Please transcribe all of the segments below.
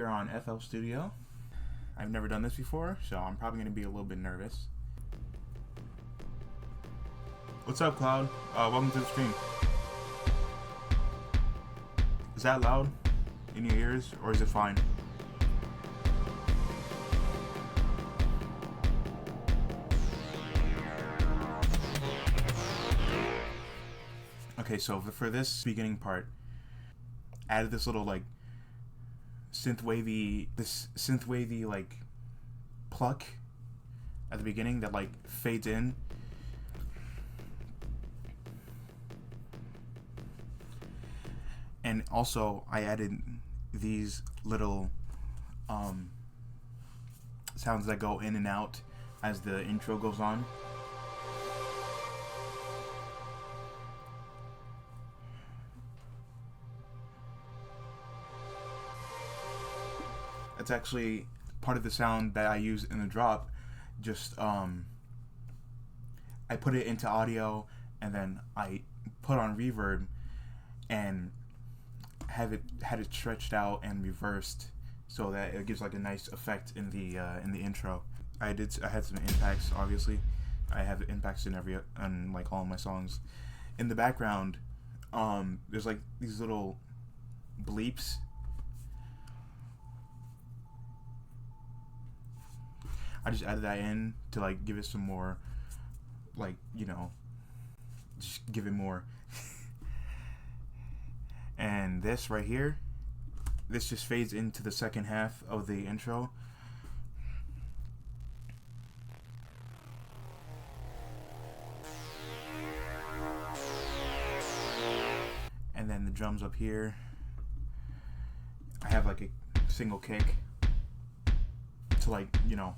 we are on FL Studio. I've never done this before, so I'm probably going to be a little bit nervous. What's up, Cloud? Welcome to the stream. Is that loud in your ears, or is it fine? Okay, so for this beginning part, I added this little like synth wavy like pluck at the beginning that like fades in. And also I added these little sounds that go in and out as the intro goes on. It's actually part of the sound that I use in the drop. Just I put it into audio and then I put on reverb and had it stretched out and reversed so that it gives like a nice effect in the intro. I had some impacts. Obviously, I have impacts in like all of my songs. In the background, there's like these little bleeps. I just added that in to like give it some more, like, you know, just give it more. And this right here, this just fades into the second half of the intro. And then the drums up here, I have like a single kick to like, you know,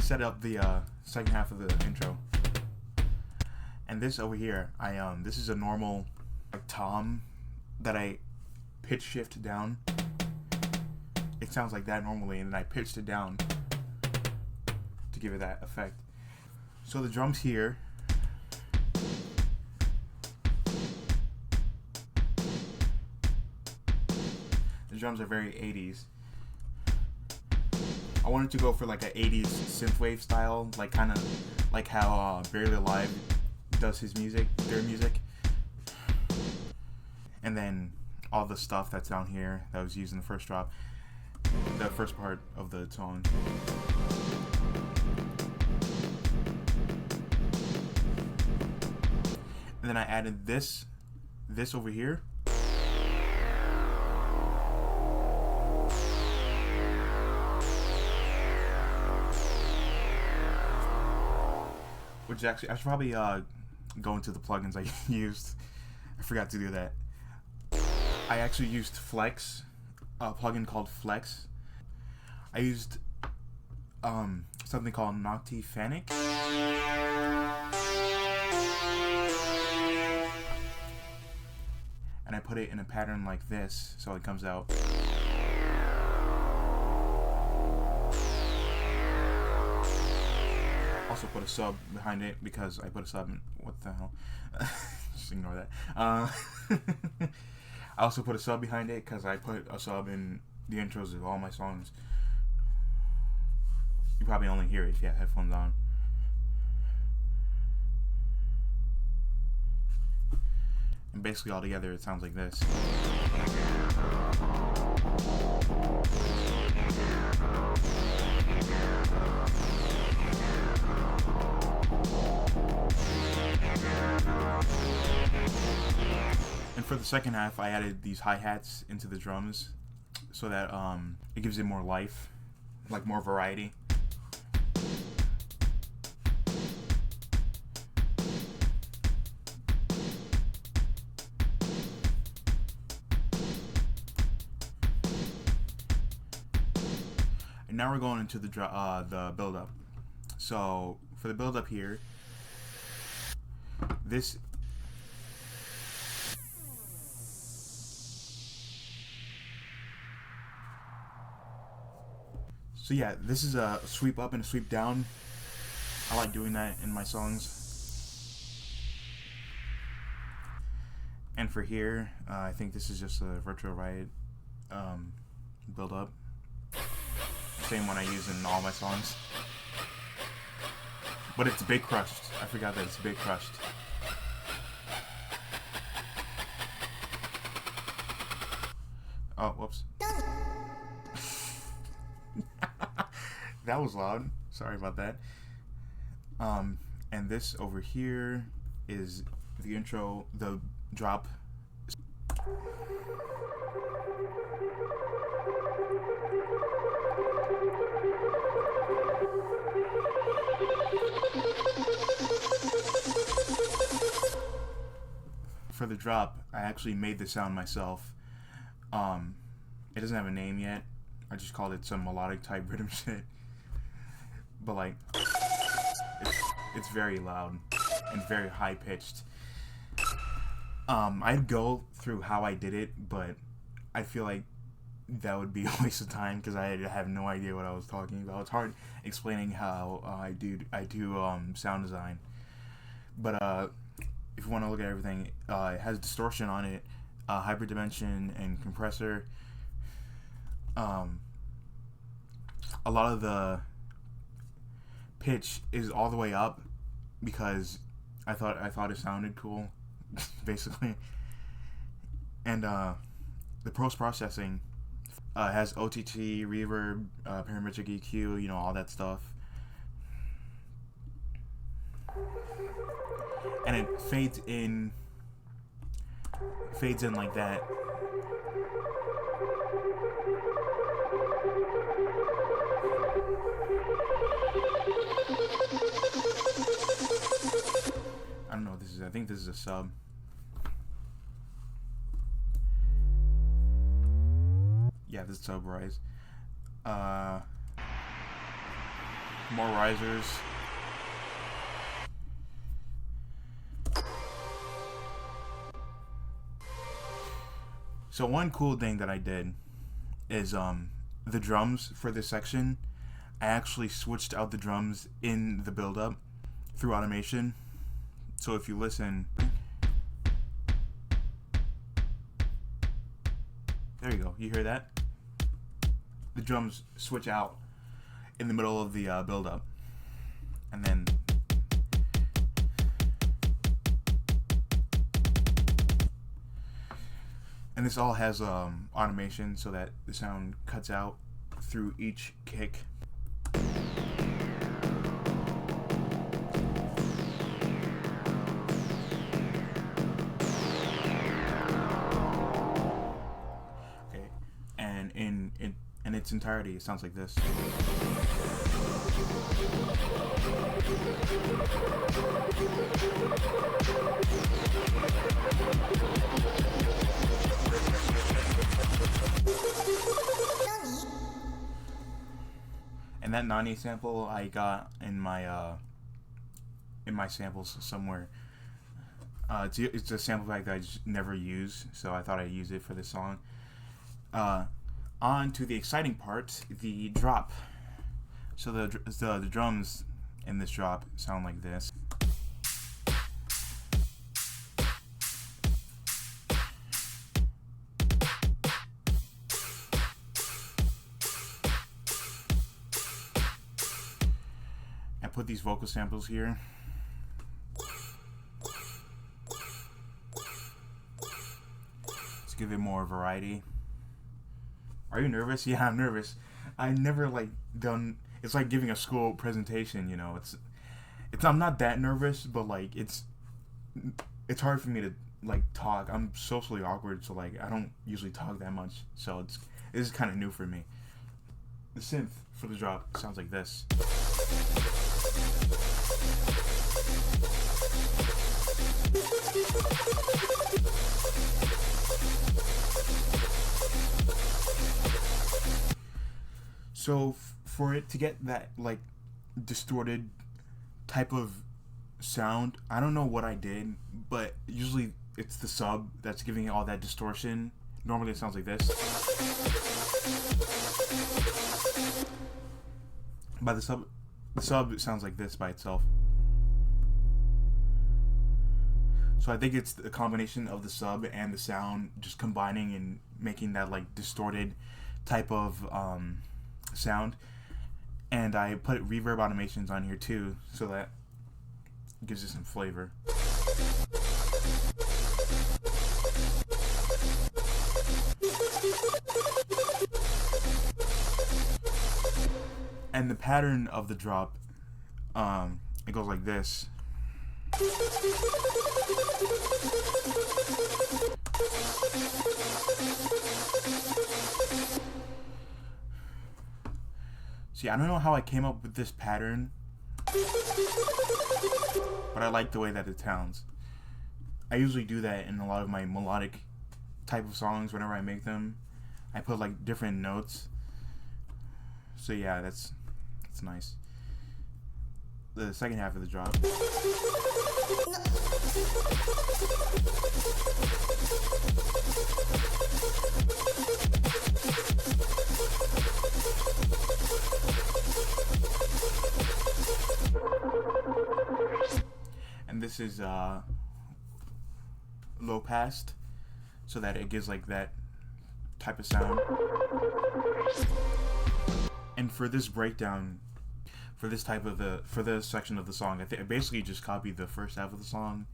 set up the second half of the intro. And this over here, this is a normal like tom that I pitch shift down. It sounds like that normally, and then I pitched it down to give it that effect. So the drums here, the drums are very 80s. I wanted to go for like an 80s synthwave style, like kind of like how Barely Alive does their music. And then all the stuff that's down here that was used in the first drop, the first part of the song. And then I added this over here. Which actually, I should probably go into the plugins I used. I forgot to do that. I actually used Flex, a plugin called Flex. I used something called Noctifanic. And I put it in a pattern like this, so it comes out. Also put a sub behind it because I put a sub in. What the hell? Just ignore that. I also put a sub behind it because I put a sub in the intros of all my songs. You probably only hear it if you have headphones on. And basically all together it sounds like this. And for the second half, I added these hi-hats into the drums so that it gives it more life, like more variety. And now we're going into the build-up. So for the build-up here, this. So yeah, this is a sweep up and a sweep down. I like doing that in my songs. And for here, I think this is just a Virtual Riot build up. Same one I use in all my songs. But it's big crushed. I forgot that it's big crushed. Oh, whoops. That was loud. Sorry about that. And this over here is the intro, the drop. For the drop, I actually made the sound myself. It doesn't have a name yet. I just called it some melodic type rhythm shit. But like, it's very loud and very high pitched. I'd go through how I did it, but I feel like that would be a waste of time because I have no idea what I was talking about. It's hard explaining how I do sound design. But if you want to look at everything, it has distortion on it, hyperdimension and compressor. A lot of the pitch is all the way up because I thought it sounded cool, basically. And the post-processing has OTT, reverb, parametric EQ, you know, all that stuff. And it fades in like that. I don't know what this is. I think this is a sub. Yeah, this is sub rise. More risers. So one cool thing that I did is the drums for this section. I actually switched out the drums in the build-up through automation. So if you listen, there you go. You hear that? The drums switch out in the middle of the build-up, and then this all has automation so that the sound cuts out through each kick. Okay, and in its entirety, it sounds like this. And that Nani sample I got in my samples somewhere. It's a sample pack that I just never use, so I thought I'd use it for this song. On to the exciting part, the drop. So the drums in this drop sound like this. I put these vocal samples here. Let's give it more variety. Are you nervous? Yeah, I'm nervous. I never done. It's like giving a school presentation. You know, it's. I'm not that nervous, but it's hard for me to talk. I'm socially awkward, so I don't usually talk that much. So this is kind of new for me. The synth for the drop sounds like this. So for it to get that distorted type of sound, I don't know what I did, but usually it's the sub that's giving it all that distortion. Normally it sounds like this. By the sub it sounds like this by itself. So I think it's the combination of the sub and the sound just combining and making that like distorted type of sound. And I put reverb automations on here too, so that gives it some flavor. And the pattern of the drop, it goes like this. See, I don't know how I came up with this pattern, but I like the way that it sounds. I usually do that in a lot of my melodic type of songs whenever I make them. I put like different notes. So yeah, that's nice. The second half of the drop. And this is low passed, so that it gives like that type of sound. And for this breakdown, for this section of the song, I basically just copied the first half of the song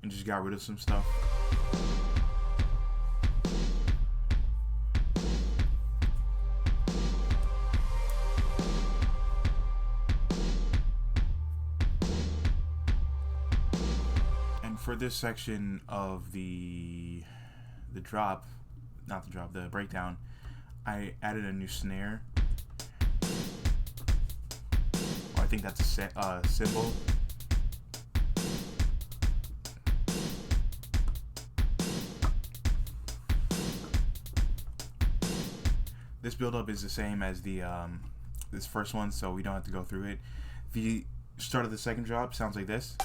and just got rid of some stuff. And for this section of the breakdown, I added a new snare. I think that's a cymbal. This build-up is the same as the this first one, so we don't have to go through it. The start of the second drop sounds like this.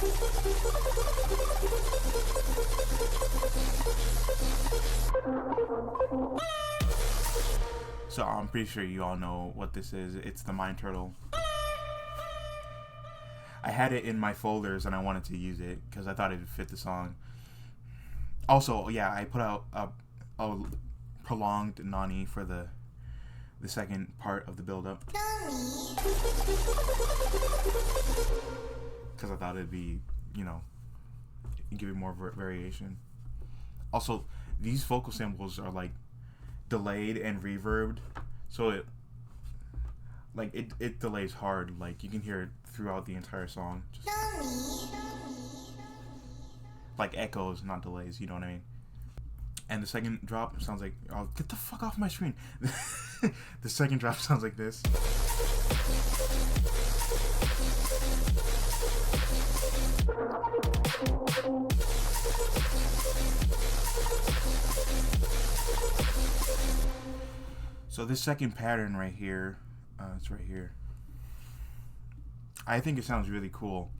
So I'm pretty sure you all know what this is. It's the Mind Turtle. I had it in my folders and I wanted to use it because I thought it would fit the song. Also, yeah, I put out a prolonged nani for the second part of the build-up. Because I thought it'd be, give it more variation. Also, these vocal samples are like delayed and reverbed, so it delays hard. Like you can hear it throughout the entire song. Just like echoes, not delays, you know what I mean? And the second drop sounds like, oh, get the fuck off my screen. The second drop sounds like this. So this second pattern right here, it's right here. I think it sounds really cool.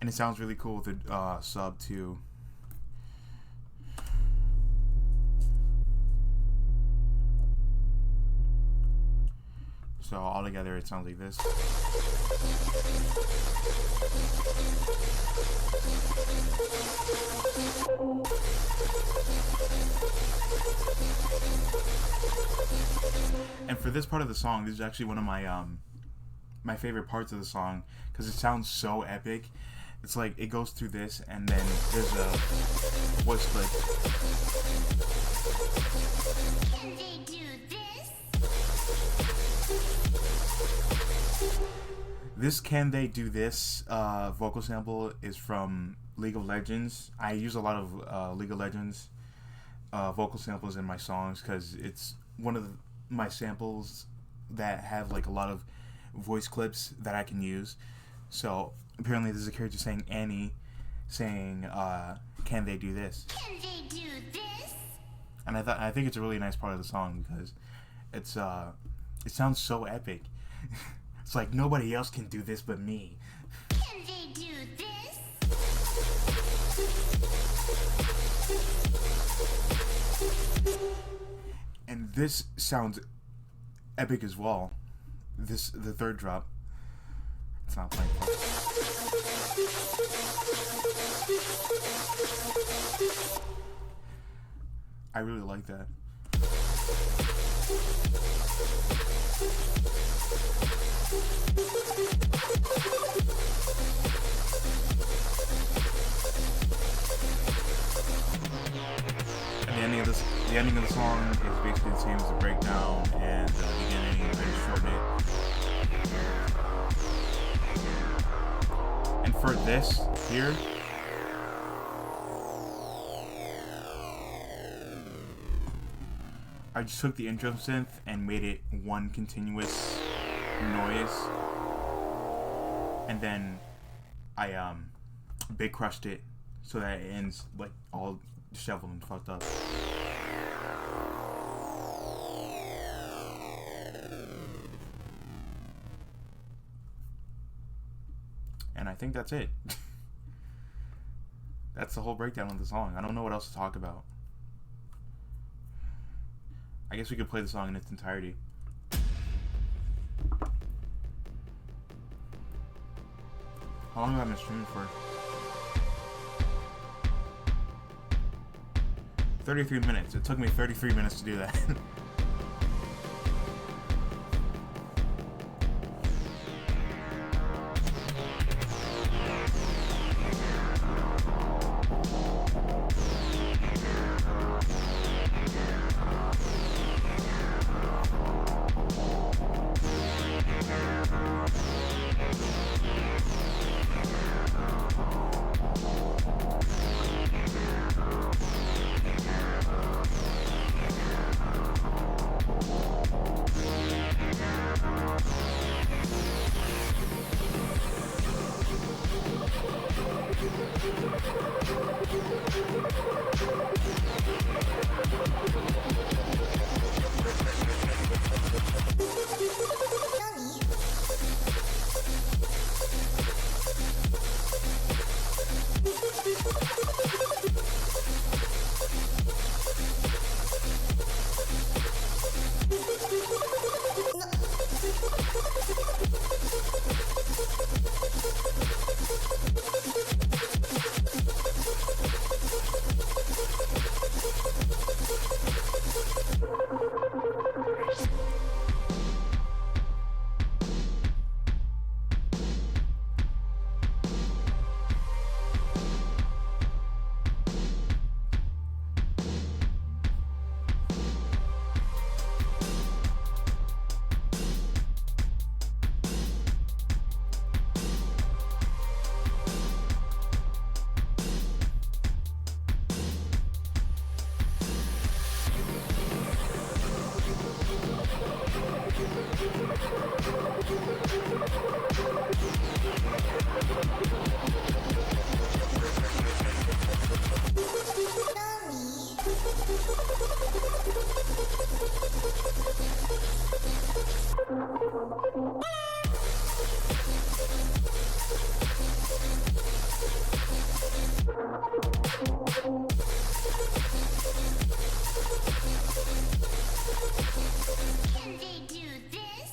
And it sounds really cool with the sub too. So all together it sounds like this. And for this part of the song, this is actually one of my my favorite parts of the song because it sounds so epic. It's like it goes through this and then there's a voice clip. Can they do this? This Can They Do This vocal sample is from League of Legends. I use a lot of League of Legends vocal samples in my songs because it's one of my samples that have like a lot of voice clips that I can use. So apparently there's a character saying Annie saying can they do this? Can they do this? And I think it's a really nice part of the song because it's it sounds so epic. It's like nobody else can do this but me. Can they do this? And this sounds epic as well. The third drop. It's not playing. I really like that. And the ending of the song is basically the same as the breakdown and the beginning. I just shorten it. And for this here, I just took the intro synth and made it one continuous noise, and then I big crushed it so that it ends like all disheveled and fucked up. And I think that's it. That's the whole breakdown of the song. I don't know what else to talk about. I guess we could play the song in its entirety. How long have I been streaming for? 33 minutes. It took me 33 minutes to do that. Can they do this?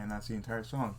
And that's the entire song.